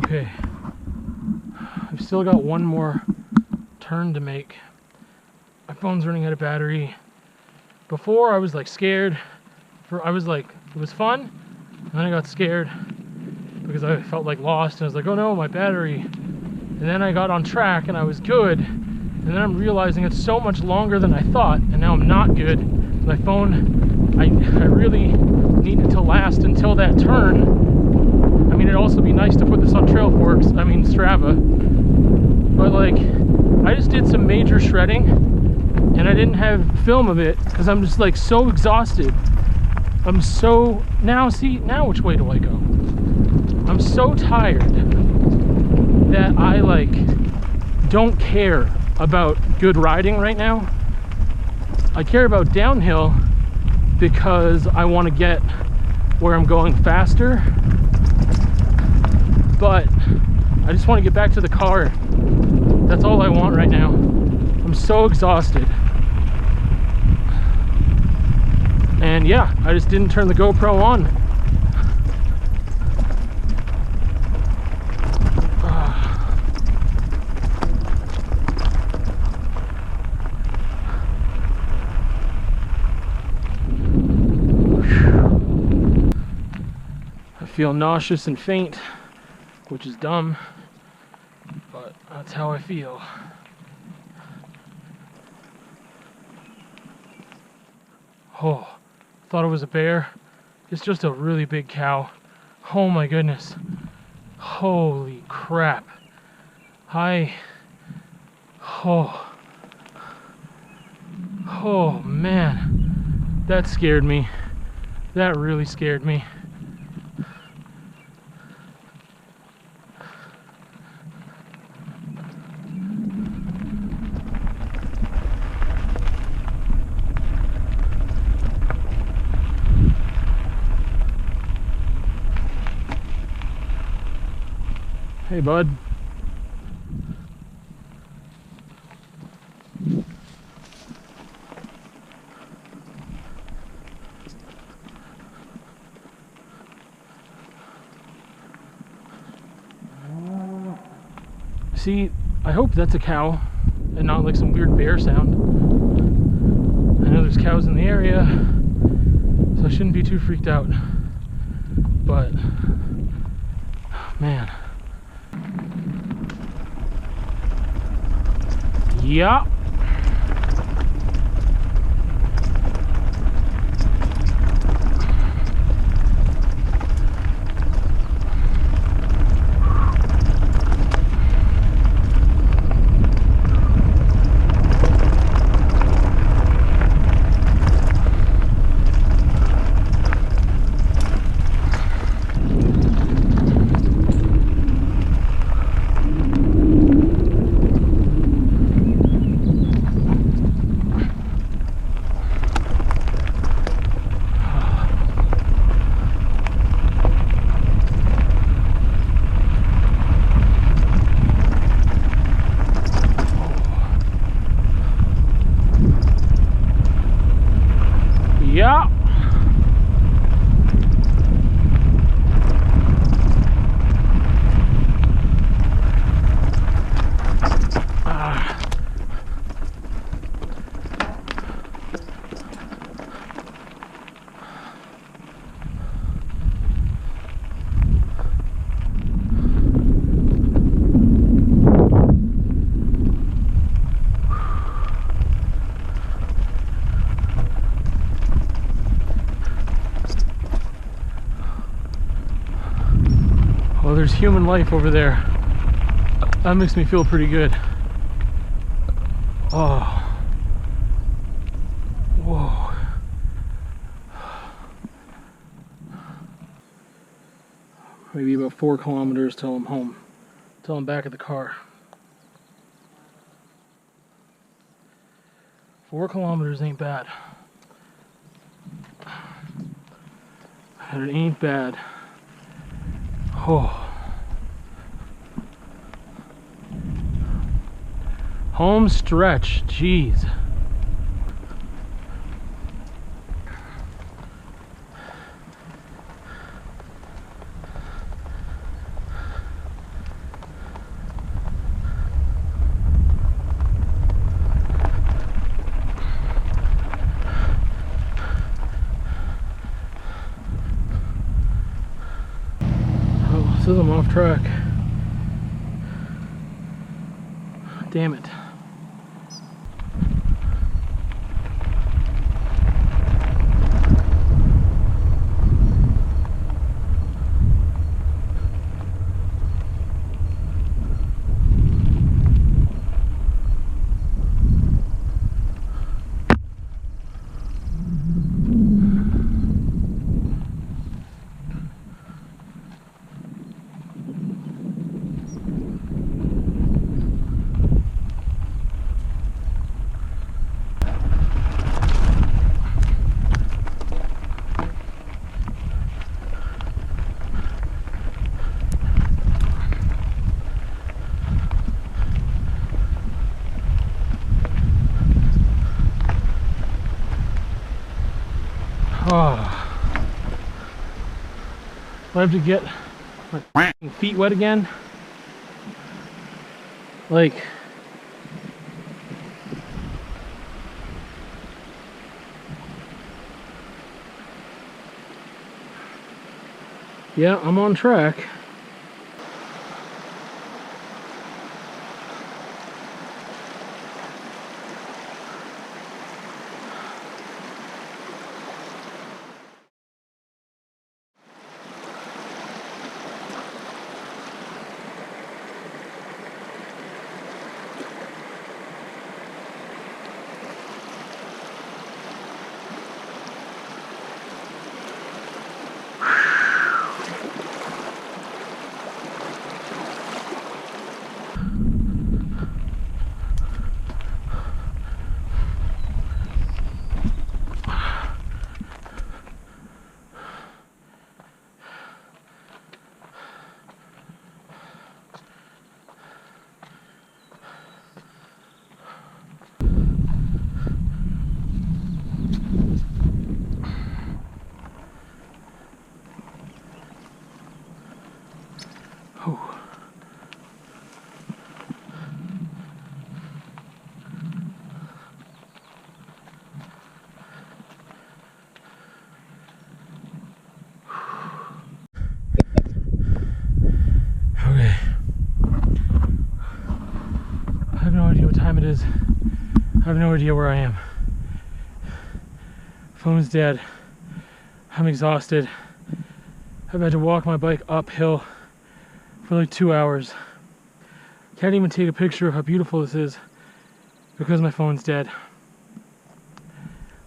Okay, I've still got one more turn to make. My phone's running out of battery. Before I was like scared. I was like, it was fun, and then I got scared because I felt like lost, and I was like, oh no, my battery. And then I got on track and I was good, and then I'm realizing it's so much longer than I thought, and now I'm not good. My phone, I really need it to last until that turn. I mean, it'd also be nice to put this on Strava, but like, I just did some major shredding, and I didn't have film of it because I'm just like so exhausted. I'm so, now which way do I go? I'm so tired that I like don't care about good riding right now. I care about downhill because I want to get where I'm going faster, but I just want to get back to the car. That's all I want right now. I'm so exhausted. And yeah, I just didn't turn the GoPro on. I feel nauseous and faint, which is dumb, but that's how I feel. Oh. Thought it was a bear. It's just a really big cow. Oh my goodness. Holy crap. Oh man. That scared me. That really scared me. Hey, bud. See, I hope that's a cow and not like some weird bear sound. I know there's cows in the area, so I shouldn't be too freaked out. But, man. Yeah. Yeah. Well, there's human life over there. That makes me feel pretty good. Oh. Whoa. Maybe about 4 kilometers till I'm home. Till I'm back at the car. 4 kilometers ain't bad. It ain't bad. Oh. Home stretch, jeez. says I'm off track. Damn it. Oh, I have to get my feet wet again. Like, yeah, I'm on track. Okay. I have no idea what time it is. I have no idea where I am. Phone's dead. I'm exhausted. I've had to walk my bike uphill for like 2 hours. Can't even take a picture of how beautiful this is because my phone's dead.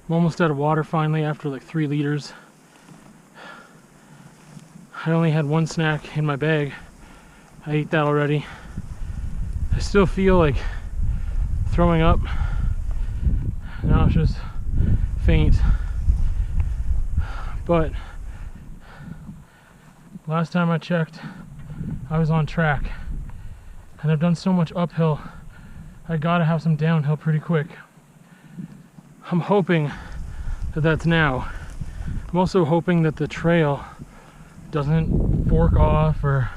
I'm almost out of water finally after like 3 liters. I only had one snack in my bag. I ate that already. I still feel like throwing up, nauseous, faint. But last time I checked, I was on track. And I've done so much uphill, I gotta have some downhill pretty quick. I'm hoping that that's now. I'm also hoping that the trail doesn't fork off or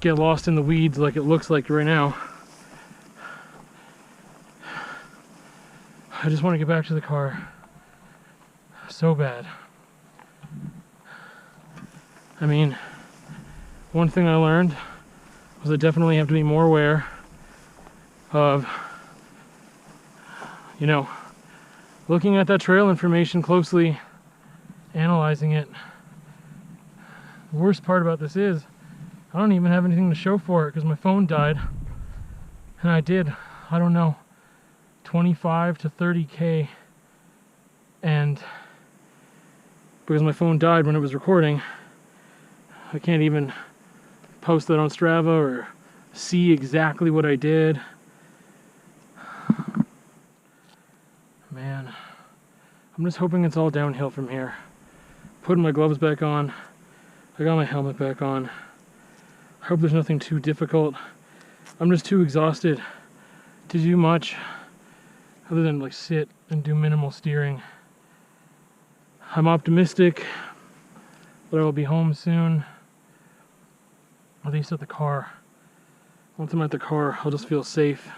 get lost in the weeds like it looks like right now. I just want to get back to the car so bad. I mean, one thing I learned was I definitely have to be more aware of, you know, looking at that trail information closely, analyzing it. The worst part about this is I don't even have anything to show for it because my phone died. And I did, I don't know, 25 to 30K. And because my phone died when it was recording, I can't even post that on Strava or see exactly what I did. Man, I'm just hoping it's all downhill from here. Putting my gloves back on. I got my helmet back on. I hope there's nothing too difficult. I'm just too exhausted to do much other than like sit and do minimal steering. I'm optimistic that I'll be home soon. At least at the car. Once I'm at the car, I'll just feel safe.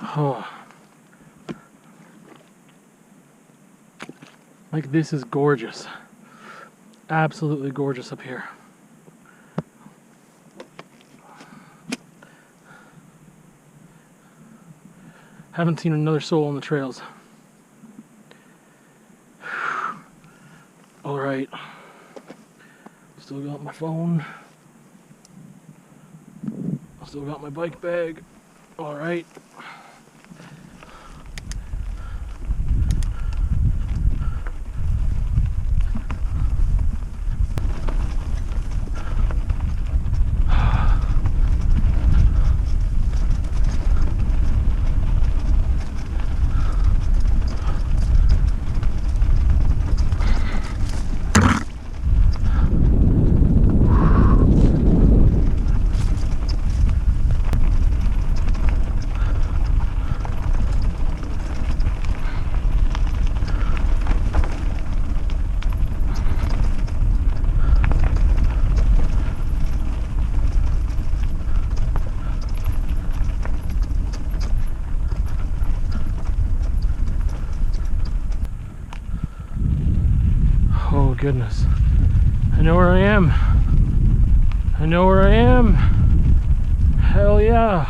Oh. Like, this is gorgeous. absolutely gorgeous up here. Haven't seen another soul on the trails. All right. Still got my phone. Still got my bike bag. All right. Oh goodness. I know where I am. I know where I am. Hell yeah.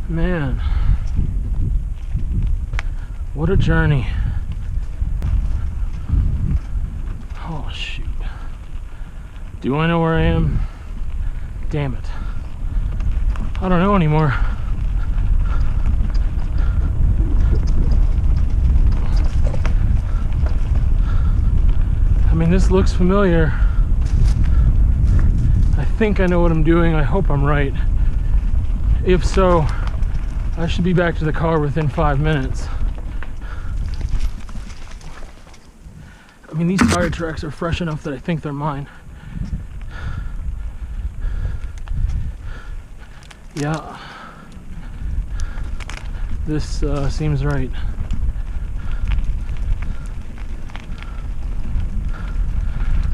Man. What a journey. Oh shoot. Do I know where I am? Damn it. I don't know anymore. I mean, this looks familiar. I think I know what I'm doing. I hope I'm right. If so, I should be back to the car within 5 minutes. I mean, these tire tracks are fresh enough that I think they're mine. Yeah. This seems right.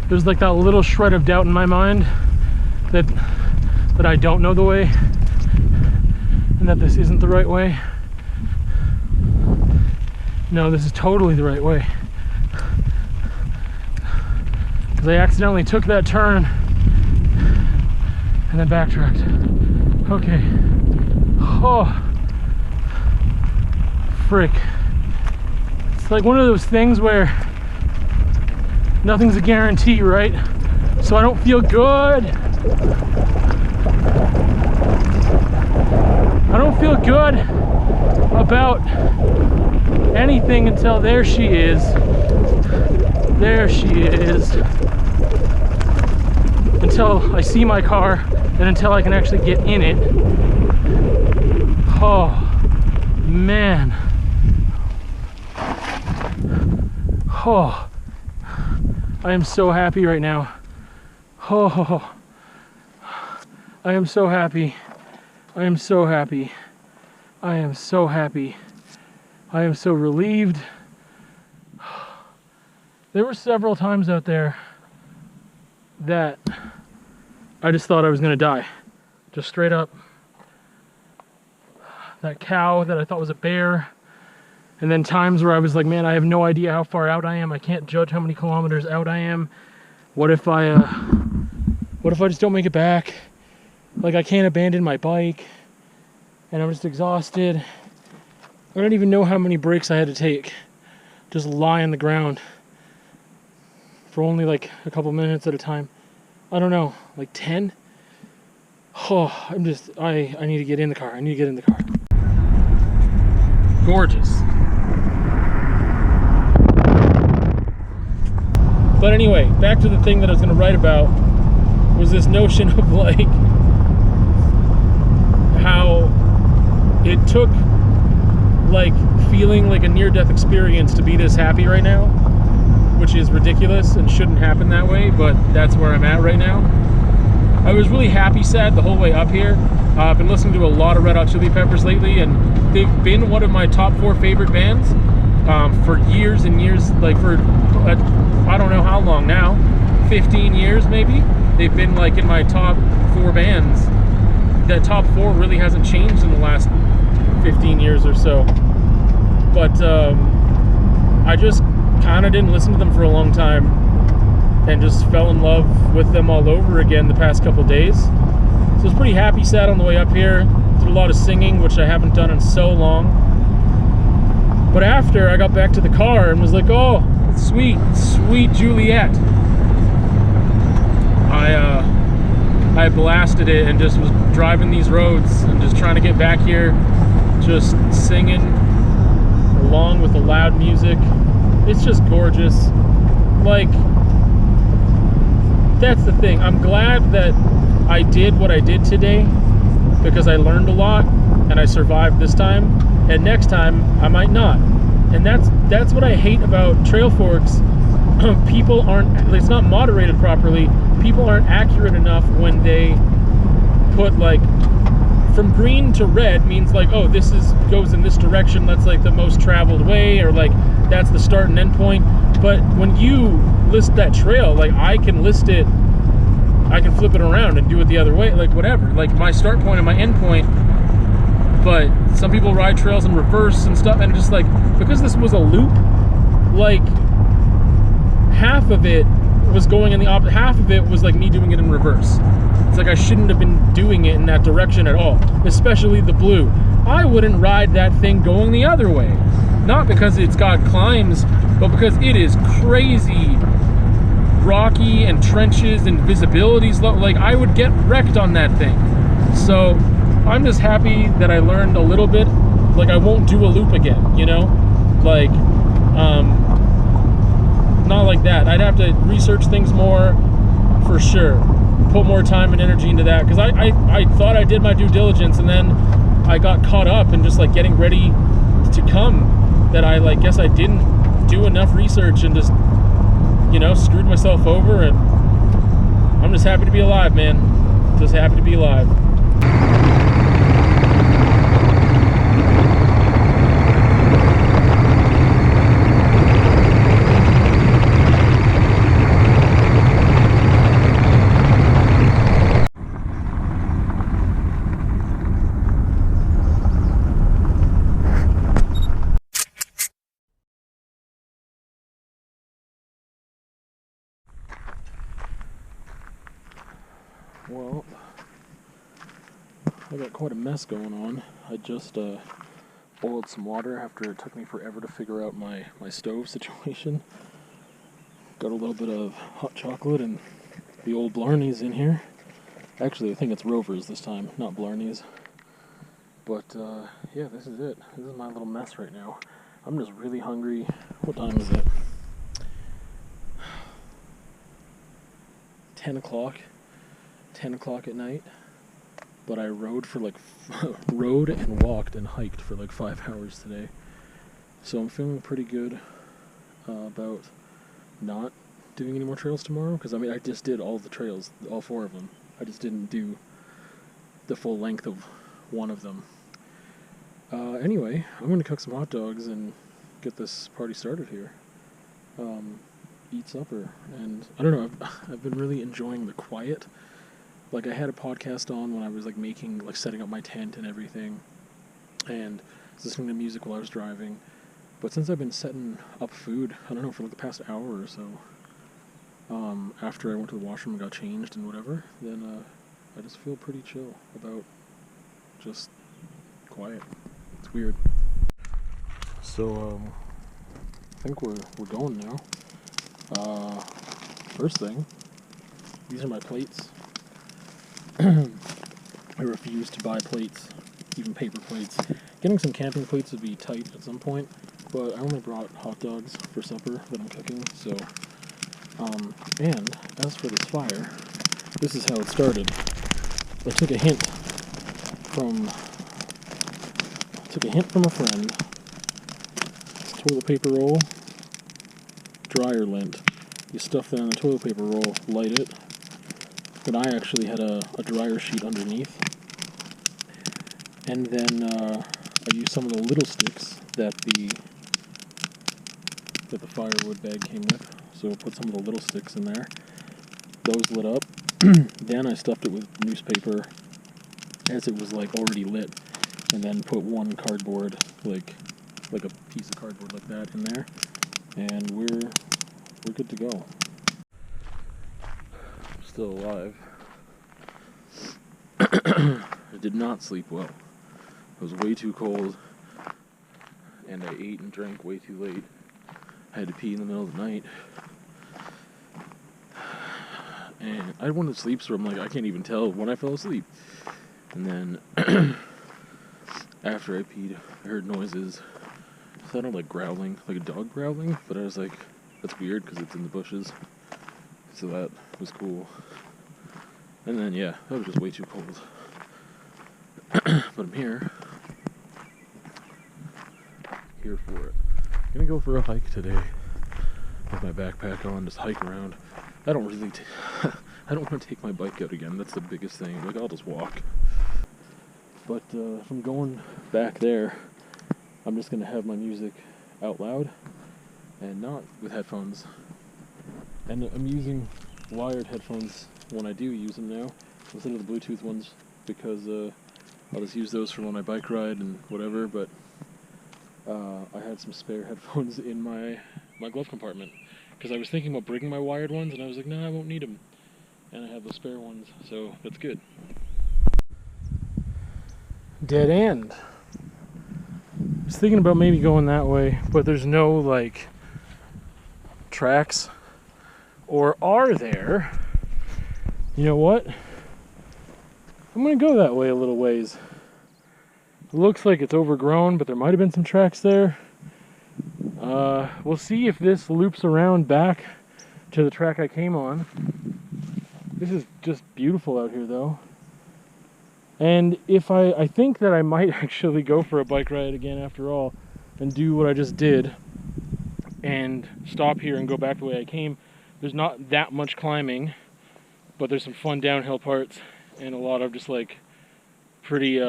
There's like that little shred of doubt in my mind that I don't know the way and that this isn't the right way. No, this is totally the right way. Because I accidentally took that turn and then backtracked. Okay. Oh, frick. It's like one of those things where nothing's a guarantee, right? So I don't feel good. I don't feel good about anything until there she is. There she is. Until I see my car and until I can actually get in it. Oh, man. Oh. I am so happy right now. Oh, I am so happy. I am so happy. I am so happy. I am so relieved. There were several times out there that I just thought I was gonna die. Just straight up. That cow that I thought was a bear. And then times where I was like, man, I have no idea how far out I am. I can't judge how many kilometers out I am. What if I just don't make it back? Like, I can't abandon my bike. And I'm just exhausted. I don't even know how many breaks I had to take. Just lie on the ground for only like a couple minutes at a time. I don't know, like 10? Oh, I need to get in the car. I need to get in the car. Gorgeous. But anyway, back to the thing that I was going to write about was this notion of like how it took like feeling like a near-death experience to be this happy right now, which is ridiculous and shouldn't happen that way, but that's where I'm at right now. I was really happy sad the whole way up here. I've been listening to a lot of Red Hot Chili Peppers lately, and they've been one of my top 4 favorite bands for years and years, like for I don't know how long now, 15 years maybe. They've been like in my top 4 bands. That top 4 really hasn't changed in the last 15 years or so. but I just kind of didn't listen to them for a long time and just fell in love with them all over again the past couple days. So I was pretty happy, sad on the way up here. Did a lot of singing, which I haven't done in so long. But after, I got back to the car and was like, oh, sweet, sweet Juliet. I blasted it and just was driving these roads and just trying to get back here, just singing along with the loud music. It's just gorgeous. Like, that's the thing. I'm glad that I did what I did today because I learned a lot and I survived this time, and next time I might not. And that's what I hate about trail forks. People aren't, it's not moderated properly. People aren't accurate enough when they put, like, from green to red means like, oh, this goes in this direction, that's like the most traveled way, or like that's the start and end point. But when you list that trail, like, I can list it, I can flip it around and do it the other way, like whatever, like my start point and my end point. But some people ride trails in reverse and stuff, and just like, because this was a loop, like half of it was going in the opposite, half of it was like me doing it in reverse. It's like I shouldn't have been doing it in that direction at all, especially the blue. I wouldn't ride that thing going the other way. Not because it's got climbs, but because it is crazy rocky and trenches and visibility's low. Like, I would get wrecked on that thing. So I'm just happy that I learned a little bit. Like, I won't do a loop again, you know? Like, not like that. I'd have to research things more for sure. Put more time and energy into that, because I thought I did my due diligence, and then I got caught up in just like getting ready to come, that I like guess I didn't do enough research and just, you know, screwed myself over. And I'm just happy to be alive, man. Just happy to be alive. Well, I got quite a mess going on. I just boiled some water after it took me forever to figure out my stove situation. Got a little bit of hot chocolate and the old Blarneys in here. Actually, I think it's Rovers this time, not Blarneys. But yeah, this is it. This is my little mess right now. I'm just really hungry. What time is it? 10 o'clock. 10 o'clock at night, but I rode for like rode and walked and hiked for like 5 hours today, so I'm feeling pretty good about not doing any more trails tomorrow, because I mean, I just did all the trails, all 4 of them. I just didn't do the full length of one of them. Anyway, I'm going to cook some hot dogs and get this party started here. Eat supper, and I don't know, I've been really enjoying the quiet. Like, I had a podcast on when I was like setting up my tent and everything, and listening to music while I was driving. But since I've been setting up food, I don't know, for like the past hour or so, after I went to the washroom and got changed and whatever, then I just feel pretty chill about just quiet. It's weird. So I think we're going now. First thing, these are my plates. I refuse to buy plates, even paper plates. Getting some camping plates would be tight at some point, but I only brought hot dogs for supper that I'm cooking, so, and as for this fire, this is how it started. I took a hint from a friend. Toilet paper roll, dryer lint. You stuff that in the toilet paper roll, light it. But I actually had a dryer sheet underneath, and then I used some of the little sticks that the firewood bag came with. So I put some of the little sticks in there. Those lit up. Then I stuffed it with newspaper as it was like already lit, and then put one cardboard like like a piece of cardboard like that in there, and we're good to go. Still alive. I did not sleep well. It was way too cold, and I ate and drank way too late. I had to pee in the middle of the night. And I had one of the sleeps where I'm like, I can't even tell when I fell asleep. And then, after I peed, I heard noises. It sounded like growling, like a dog growling, but I was like, that's weird because it's in the bushes. So that was cool. And then, yeah, that was just way too cold. But I'm here for it. I'm gonna go for a hike today with my backpack on, just hike around. I don't really I don't want to take my bike out again. That's the biggest thing. Like, I'll just walk. But if I'm going back there, I'm just gonna have my music out loud and not with headphones. And I'm using wired headphones when I do use them now, instead of the Bluetooth ones, because I'll just use those for when I bike ride and whatever. But I had some spare headphones in my glove compartment, because I was thinking about bringing my wired ones, and I was like, no, I won't need them. And I have the spare ones, so that's good. Dead end. I was thinking about maybe going that way, but there's no, like, tracks. Or are there? You know what? I'm gonna go that way a little ways. It looks like it's overgrown, but there might have been some tracks there. We'll see if this loops around back to the track I came on. This is just beautiful out here, though. And if I think that I might actually go for a bike ride again after all, and do what I just did, and stop here and go back the way I came. There's not that much climbing, but there's some fun downhill parts, and a lot of just like pretty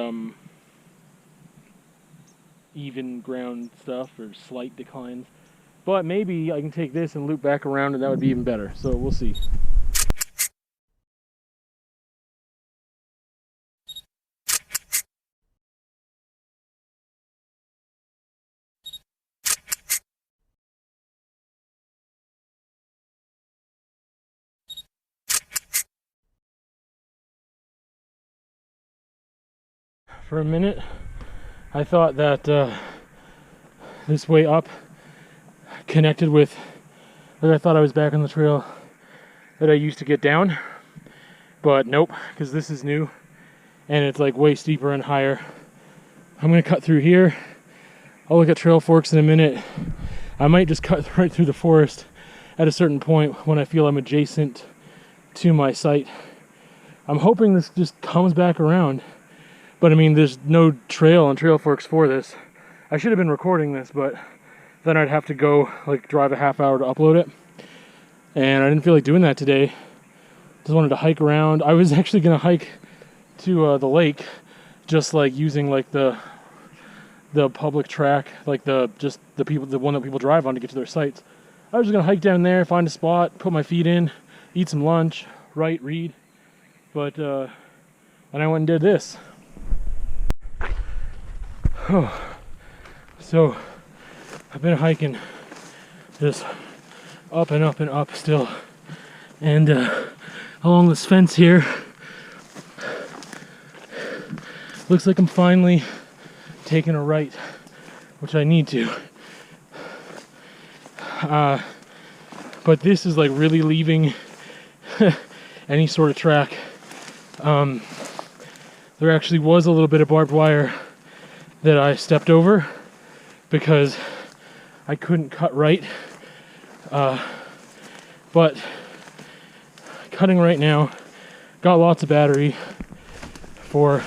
even ground stuff, or slight declines. But maybe I can take this and loop back around, and that would be even better. So we'll see. For a minute, I thought that this way up connected with, like, I thought I was back on the trail that I used to get down, but nope, because this is new and it's like way steeper and higher. I'm gonna cut through here. I'll look at trail forks in a minute. I might just cut right through the forest at a certain point when I feel I'm adjacent to my site. I'm hoping this just comes back around. But I mean, there's no trail on trail forks for this. I should have been recording this, but then I'd have to go, like, drive a half hour to upload it. And I didn't feel like doing that today. Just wanted to hike around. I was actually gonna hike to the lake, just like using like the public track, like the one that people drive on to get to their sites. I was just gonna hike down there, find a spot, put my feet in, eat some lunch, write, read. But and I went and did this. Oh, so I've been hiking just up and up and up still, and along this fence here, looks like I'm finally taking a right, which I need to. But this is like really leaving any sort of track. There actually was a little bit of barbed wire that I stepped over because I couldn't cut right, but cutting right now, got lots of battery for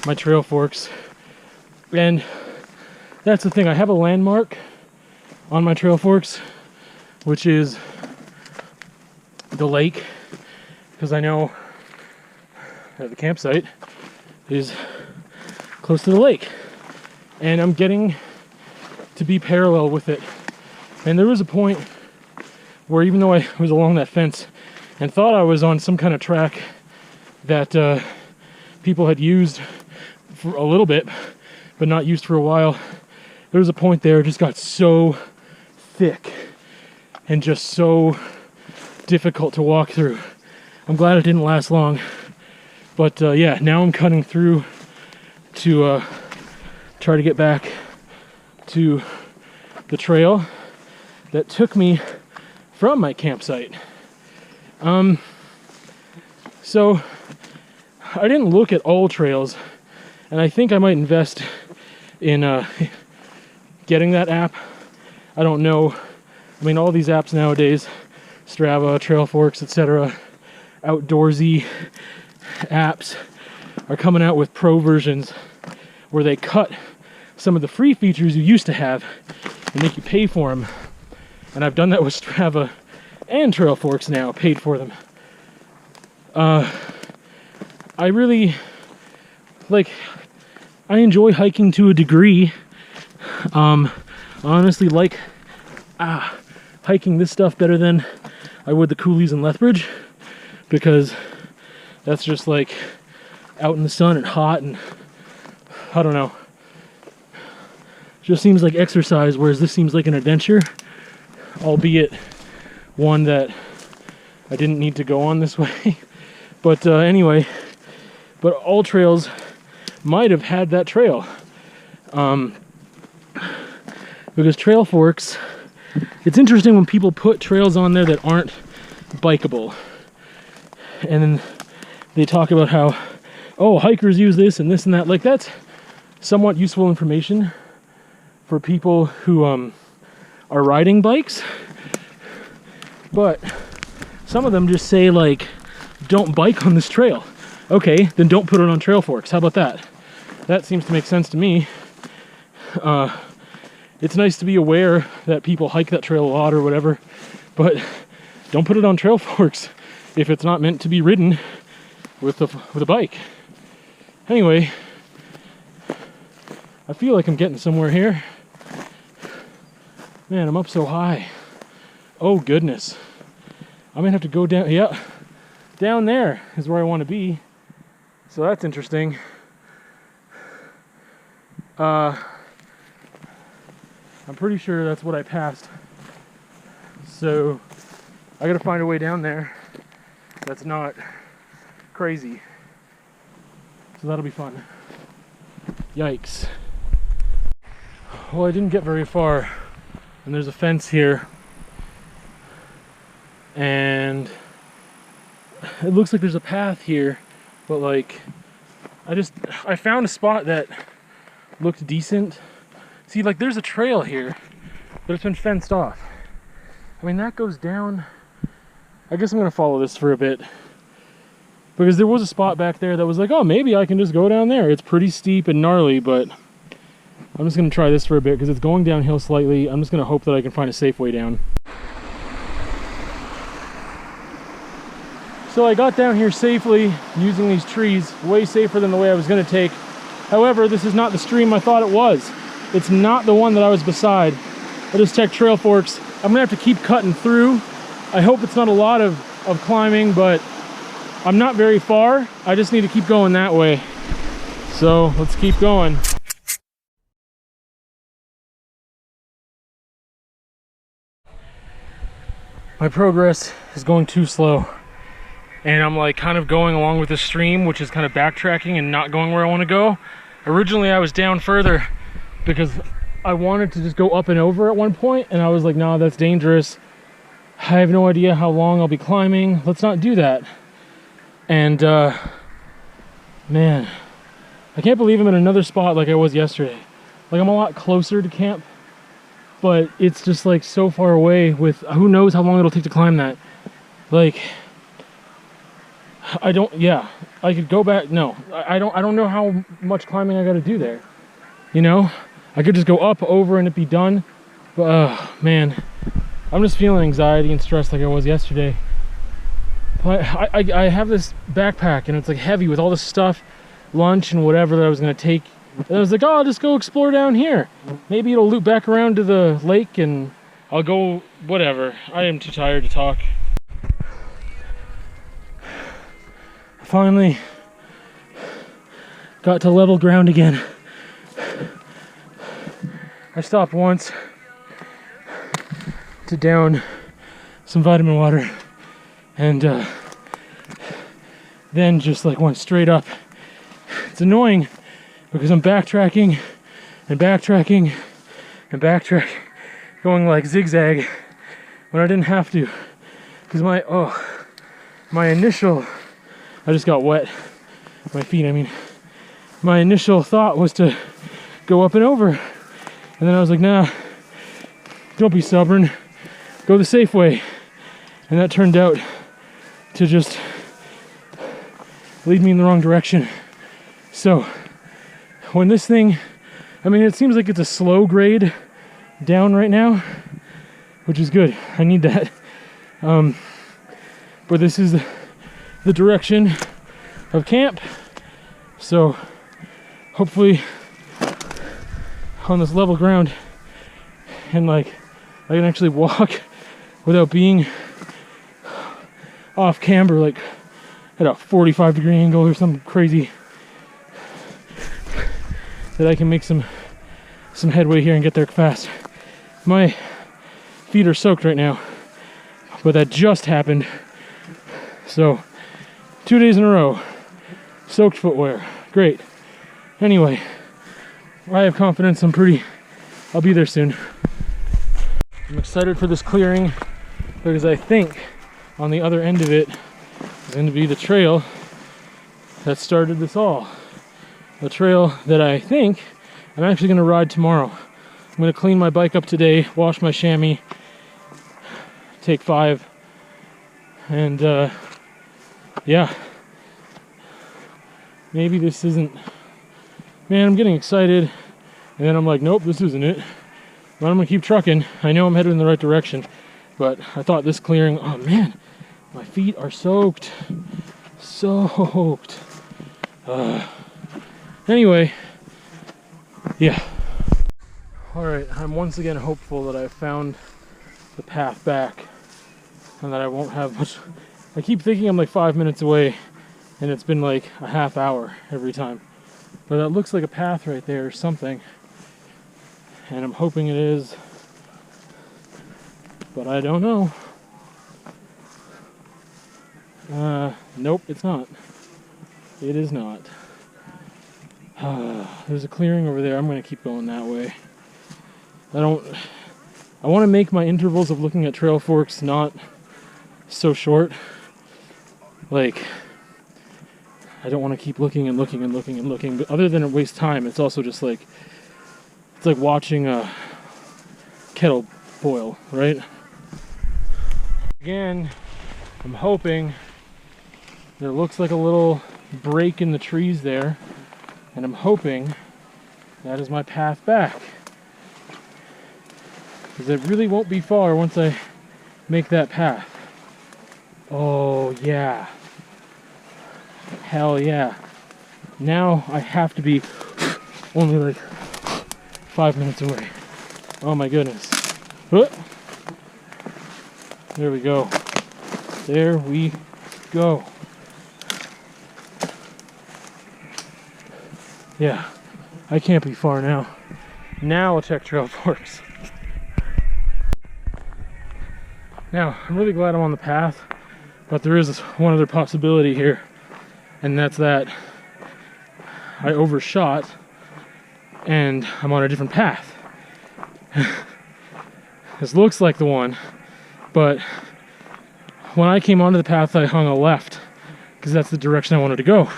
my trail forks. And that's the thing, I have a landmark on my trail forks, which is the lake, because I know that the campsite is close to the lake. And I'm getting to be parallel with it. And there was a point where, even though I was along that fence and thought I was on some kind of track that people had used for a little bit, but not used for a while, there was a point there, it just got so thick and just so difficult to walk through. I'm glad it didn't last long. But yeah, now I'm cutting through to try to get back to the trail that took me from my campsite. So I didn't look at all trails, and I think I might invest in getting that app. I don't know. I mean, all these apps nowadays, Strava, Trailforks, etc., outdoorsy apps are coming out with pro versions where they cut some of the free features you used to have and make you pay for them. And I've done that with Strava and Trailforks now, paid for them. I really, like, I enjoy hiking to a degree. I honestly like hiking this stuff better than I would the coulees in Lethbridge, because that's just like out in the sun and hot, and I don't know. Just seems like exercise, whereas this seems like an adventure, albeit one that I didn't need to go on this way. But anyway, but all trails might have had that trail. Because Trailforks, it's interesting when people put trails on there that aren't bikeable. And then they talk about how, oh, hikers use this and that. Like, that's somewhat useful information for people who are riding bikes. But some of them just say, like, don't bike on this trail. Okay, then don't put it on Trailforks. How about that? That seems to make sense to me. It's nice to be aware that people hike that trail a lot or whatever, but don't put it on Trailforks if it's not meant to be ridden with a bike. Anyway, I feel like I'm getting somewhere here. Man, I'm up so high. Oh goodness. I'm gonna have to go down, yeah, down there is where I want to be. So that's interesting. I'm pretty sure that's what I passed. So I gotta find a way down there that's not crazy. So that'll be fun. Yikes. Well, I didn't get very far, and there's a fence here, and it looks like there's a path here, but like I found a spot that looked decent. See, like, there's a trail here, but it's been fenced off. I mean, that goes down. I guess I'm gonna follow this for a bit, because there was a spot back there that was like, oh, maybe I can just go down there. It's pretty steep and gnarly, but I'm just gonna try this for a bit because it's going downhill slightly. I'm just gonna hope that I can find a safe way down. So I got down here safely using these trees, way safer than the way I was gonna take. However, this is not the stream I thought it was. It's not the one that I was beside. I just checked Trailforks. I'm gonna have to keep cutting through. I hope it's not a lot of climbing, but I'm not very far. I just need to keep going that way. So let's keep going. My progress is going too slow. And I'm like kind of going along with the stream, which is kind of backtracking and not going where I want to go. Originally I was down further because I wanted to just go up and over at one point, and I was like, no, that's dangerous. I have no idea how long I'll be climbing. Let's not do that. And man, I can't believe I'm in another spot like I was yesterday. Like, I'm a lot closer to camp, but it's just like so far away with who knows how long it'll take to climb that. Like, I could go back. No, I don't know how much climbing I got to do there. You know, I could just go up, over, and it'd be done. But man, I'm just feeling anxiety and stress like I was yesterday. But I have this backpack, and it's like heavy with all this stuff, lunch and whatever that I was gonna take. And I was like, oh, I'll just go explore down here. Maybe it'll loop back around to the lake, and I'll go whatever. I am too tired to talk. Finally got to level ground again. I stopped once to down some vitamin water and then just like went straight up. It's annoying because I'm backtracking and backtracking and backtracking, going like zigzag when I didn't have to, because my initial, I just got wet, my feet, I mean, my initial thought was to go up and over, and then I was like, nah, don't be stubborn, go the safe way, and that turned out to just lead me in the wrong direction. So when this thing, I mean, it seems like it's a slow grade down right now, which is good. I need that. But this is the direction of camp. So hopefully on this level ground and like I can actually walk without being off camber, like at a 45-degree angle or something crazy, that I can make some headway here and get there fast. My feet are soaked right now, but that just happened. So 2 days in a row, soaked footwear, great. Anyway, I have confidence. I'll be there soon. I'm excited for this clearing because I think on the other end of it is going to be the trail that started this all. A trail that I think I'm actually going to ride tomorrow. I'm going to clean my bike up today, wash my chamois, take 5, and yeah, maybe this isn't, man, I'm getting excited, and then I'm like, nope, this isn't it, but I'm going to keep trucking. I know I'm headed in the right direction, but I thought this clearing, oh man, my feet are soaked. Anyway, yeah. Alright, I'm once again hopeful that I've found the path back and that I won't have much. I keep thinking I'm like 5 minutes away and it's been like a half hour every time. But that looks like a path right there or something. And I'm hoping it is. But I don't know. Nope, it's not. It is not. There's a clearing over there. I'm going to keep going that way. I want to make my intervals of looking at trail forks not so short. Like, I don't want to keep looking and looking and looking and looking. But other than it waste time, it's also just like, it's like watching a kettle boil, right? Again, I'm hoping there looks like a little break in the trees there. And I'm hoping that is my path back. Because it really won't be far once I make that path. Oh yeah. Hell yeah. Now I have to be only like 5 minutes away. Oh my goodness. There we go. There we go. Yeah, I can't be far now. Now I'll check trail forks. Now, I'm really glad I'm on the path, but there is one other possibility here, and that's that I overshot and I'm on a different path. This looks like the one, but when I came onto the path, I hung a left because that's the direction I wanted to go.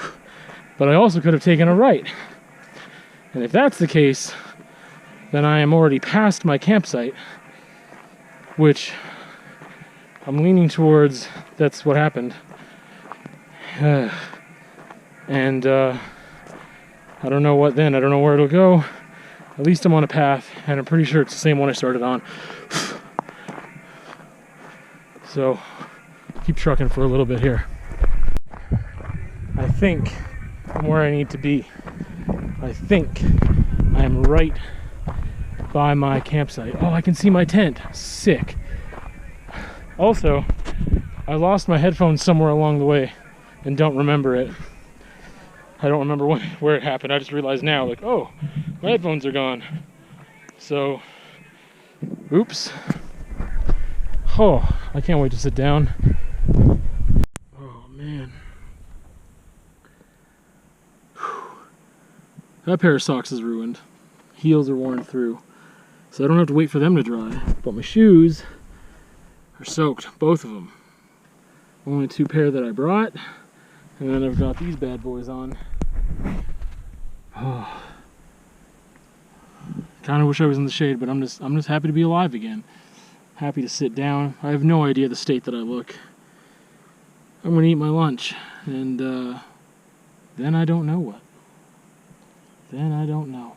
But I also could have taken a right. And if that's the case, then I am already past my campsite, which I'm leaning towards that's what happened. And I don't know what then. I don't know where it'll go. At least I'm on a path, and I'm pretty sure it's the same one I started on. So, keep trucking for a little bit here. I think I'm where I need to be. I think I am right by my campsite. Oh, I can see my tent. Sick. Also, I lost my headphones somewhere along the way and don't remember it. I don't remember where it happened. I just realized now, like, oh, my headphones are gone. So, oops. Oh, I can't wait to sit down. Oh man. That pair of socks is ruined. Heels are worn through. So I don't have to wait for them to dry. But my shoes are soaked, both of them. Only 2 pair that I brought. And then I've got these bad boys on. Oh. Kind of wish I was in the shade, but I'm just happy to be alive again. Happy to sit down. I have no idea the state that I look. I'm gonna eat my lunch, and then I don't know what. Then I don't know.